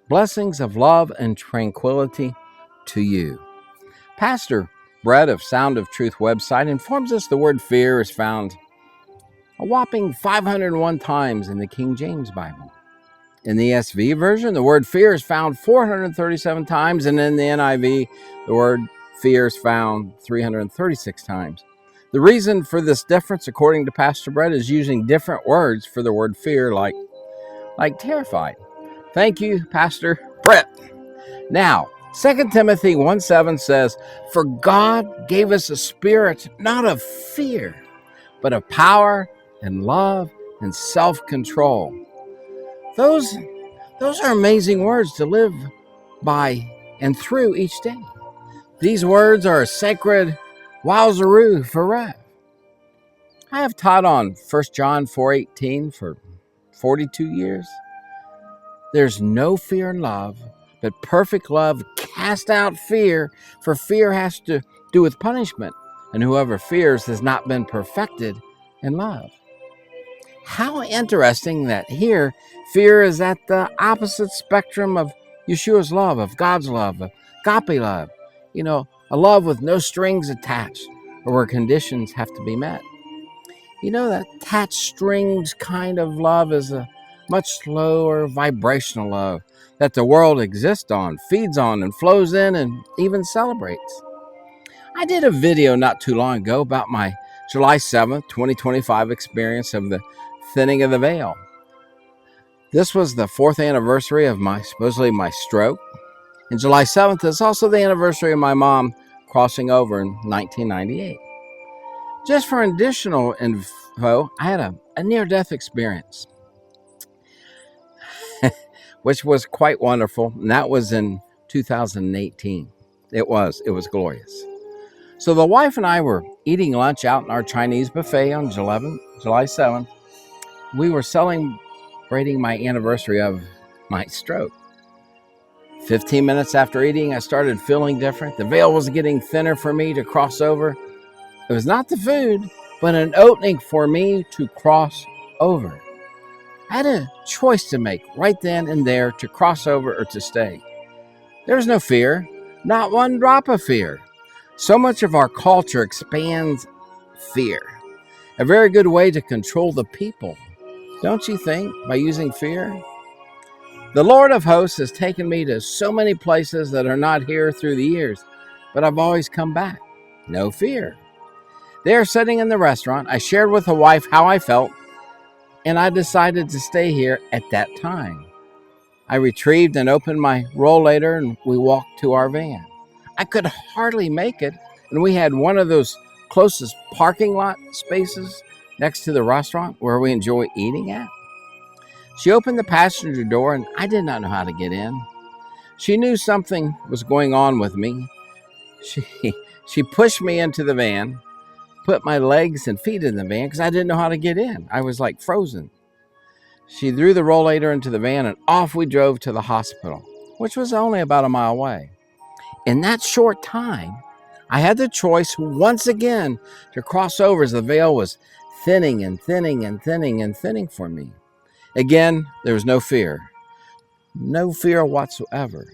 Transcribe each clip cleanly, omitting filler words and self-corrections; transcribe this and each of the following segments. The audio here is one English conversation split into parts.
Blessings of love and tranquility to you. Pastor Brett of Sound of Truth website informs us the word fear is found a whopping 501 times in the King James Bible. In the ESV version, the word fear is found 437 times, and in the NIV, the word fear is found 336 times. The reason for this difference, according to Pastor Brett, is using different words for the word fear, like terrified. Thank you, Pastor Brett. Now, 2 Timothy 1:7 says, "For God gave us a spirit not of fear, but of power and love and self-control." Those are amazing words to live by and through each day. These words are a sacred wowzeroo for Rev. I have taught on 1 John 4:18 for 42 years. There's no fear in love, but perfect love casts out fear, for fear has to do with punishment, and whoever fears has not been perfected in love. How interesting that here, fear is at the opposite spectrum of Yeshua's love, of God's love, of agape love. A love with no strings attached, or where conditions have to be met. That attached strings kind of love is a much slower vibrational love that the world exists on, feeds on, and flows in, and even celebrates. I did a video not too long ago about my July 7th, 2025 experience of the thinning of the veil. This was the 4th anniversary of supposedly my stroke. And July 7th is also the anniversary of my mom crossing over in 1998. Just for additional info, I had a near-death experience, which was quite wonderful, and that was in 2018. It was glorious. So the wife and I were eating lunch out in our Chinese buffet on July 7th. We were celebrating my anniversary of my stroke. 15 minutes after eating, I started feeling different. The veil was getting thinner for me to cross over. It was not the food, but an opening for me to cross over. I had a choice to make right then and there to cross over or to stay. There was no fear, not one drop of fear. So much of our culture expands fear. A very good way to control the people, don't you think, by using fear? The Lord of hosts has taken me to so many places that are not here through the years, but I've always come back. No fear. There, sitting in the restaurant, I shared with the wife how I felt, and I decided to stay here at that time. I retrieved and opened my rollator, and we walked to our van. I could hardly make it, and we had one of those closest parking lot spaces next to the restaurant where we enjoy eating at. She opened the passenger door, and I did not know how to get in. She knew something was going on with me. She pushed me into the van, put my legs and feet in the van because I didn't know how to get in. I was like frozen. She threw the rollator into the van, and off we drove to the hospital, which was only about a mile away. In that short time, I had the choice once again to cross over as the veil was thinning and thinning and thinning and thinning for me. Again, there was no fear whatsoever.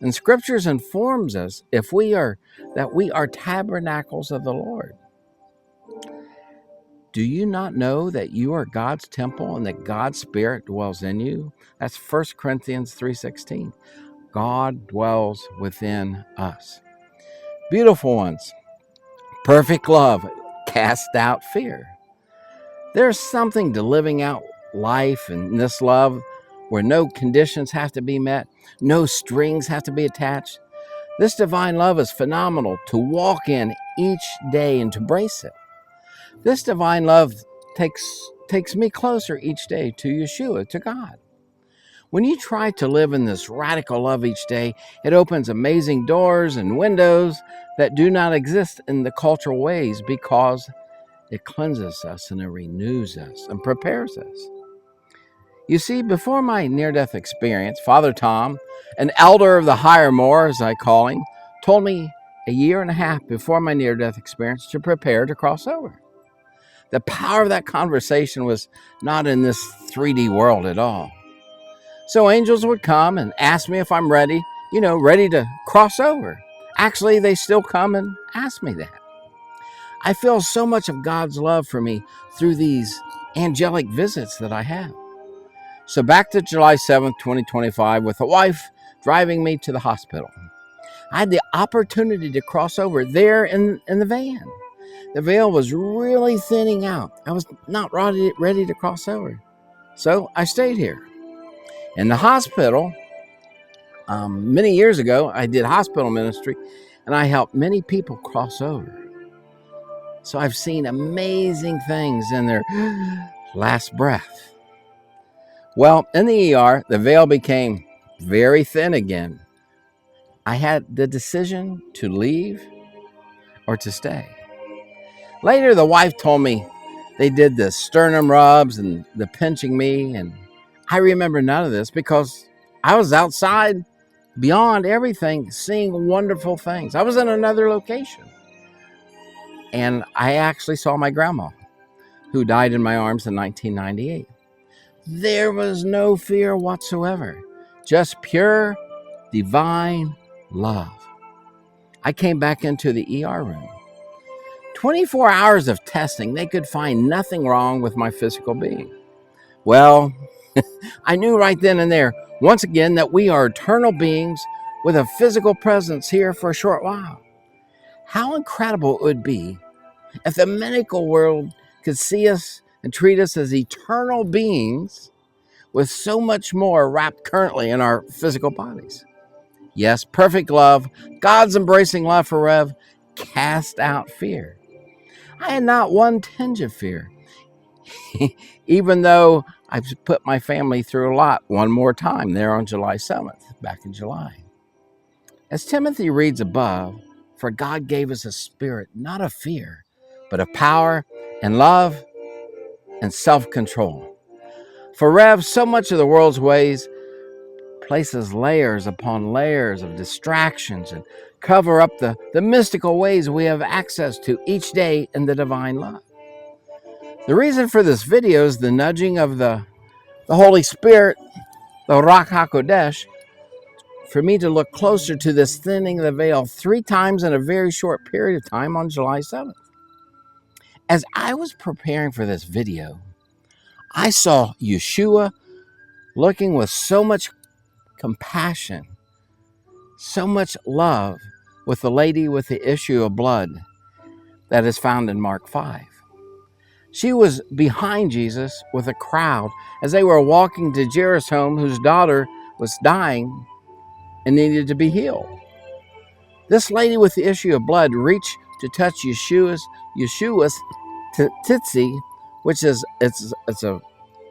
And Scriptures informs us that we are tabernacles of the Lord. Do you not know that you are God's temple and that God's Spirit dwells in you? That's 1 Corinthians 3:16. God dwells within us. Beautiful ones, perfect love casts out fear. There's something to living out life in this love where no conditions have to be met, no strings have to be attached. This divine love is phenomenal to walk in each day and to embrace it. This divine love takes me closer each day to Yeshua, to God. When you try to live in this radical love each day, it opens amazing doors and windows that do not exist in the cultural ways because it cleanses us and it renews us and prepares us. You see, before my near-death experience, Father Tom, an elder of the Higher Moor, as I call him, told me a year and a half before my near-death experience to prepare to cross over. The power of that conversation was not in this 3D world at all. So angels would come and ask me if I'm ready, ready to cross over. Actually, they still come and ask me that. I feel so much of God's love for me through these angelic visits that I have. So back to July 7th, 2025, with a wife driving me to the hospital. I had the opportunity to cross over there in the van. The veil was really thinning out. I was not ready to cross over. So I stayed here. In the hospital, many years ago, I did hospital ministry, and I helped many people cross over. So I've seen amazing things in their last breath. Well, in the ER, the veil became very thin again. I had the decision to leave or to stay. Later, the wife told me they did the sternum rubs and the pinching me, and I remember none of this because I was outside beyond everything, seeing wonderful things. I was in another location, and I actually saw my grandma, who died in my arms in 1998. There was no fear whatsoever, just pure, divine love. I came back into the ER room. 24 hours of testing, they could find nothing wrong with my physical being. Well, I knew right then and there, once again, that we are eternal beings with a physical presence here for a short while. How incredible it would be if the medical world could see us and treat us as eternal beings with so much more wrapped currently in our physical bodies. Yes, perfect love, God's embracing love for Rev, cast out fear. I had not one tinge of fear, even though I've put my family through a lot one more time there on July 7th, back in July. As Timothy reads above, for God gave us a spirit, not of fear, but of power and love and self-control. For Rev, so much of the world's ways places layers upon layers of distractions and cover up the mystical ways we have access to each day in the divine love. The reason for this video is the nudging of the Holy Spirit, the Ruach HaKodesh, for me to look closer to this thinning of the veil 3 times in a very short period of time on July 7th. As I was preparing for this video, I saw Yeshua looking with so much compassion, so much love with the lady with the issue of blood that is found in Mark 5. She was behind Jesus with a crowd as they were walking to Jairus' home, whose daughter was dying and needed to be healed. This lady with the issue of blood reached to touch Yeshua's titsi, which is it's a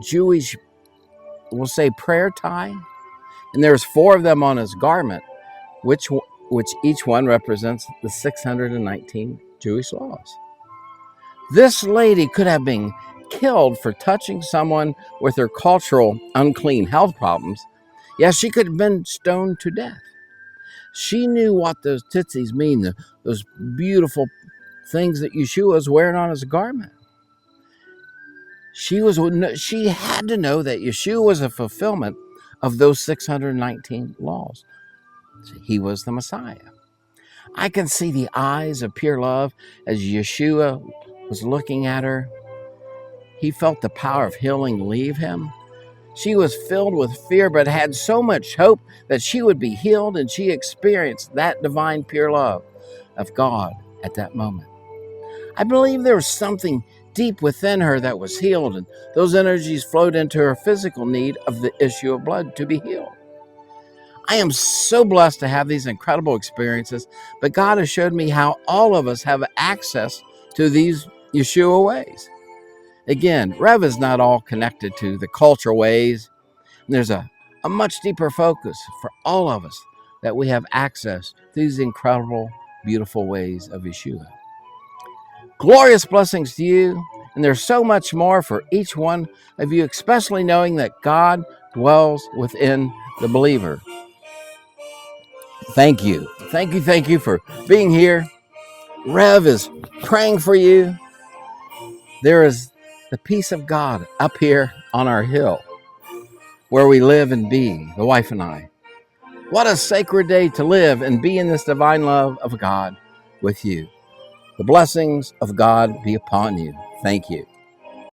Jewish, we'll say, prayer tie, and there's 4 of them on his garment, which each one represents the 619 Jewish laws. This lady could have been killed for touching someone with her cultural unclean health problems. Yes, she could have been stoned to death. She knew what those tzitzis mean, those beautiful things that Yeshua was wearing on his garment. She had to know that Yeshua was a fulfillment of those 619 laws. He was the Messiah. I can see the eyes of pure love as Yeshua was looking at her. He felt the power of healing leave him. She was filled with fear, but had so much hope that she would be healed, and she experienced that divine pure love of God at that moment. I believe there was something deep within her that was healed, and those energies flowed into her physical need of the issue of blood to be healed. I am so blessed to have these incredible experiences, but God has showed me how all of us have access to these Yeshua ways. Again, Rev is not all connected to the cultural ways. There's a much deeper focus for all of us that we have access to these incredible, beautiful ways of Yeshua. Glorious blessings to you, and there's so much more for each one of you, especially knowing that God dwells within the believer. Thank you. Thank you for being here. Rev is praying for you. There is the peace of God up here on our hill. where we live and be, the wife and I. What a sacred day to live and be in this divine love of God with you. The blessings of God be upon you. Thank you.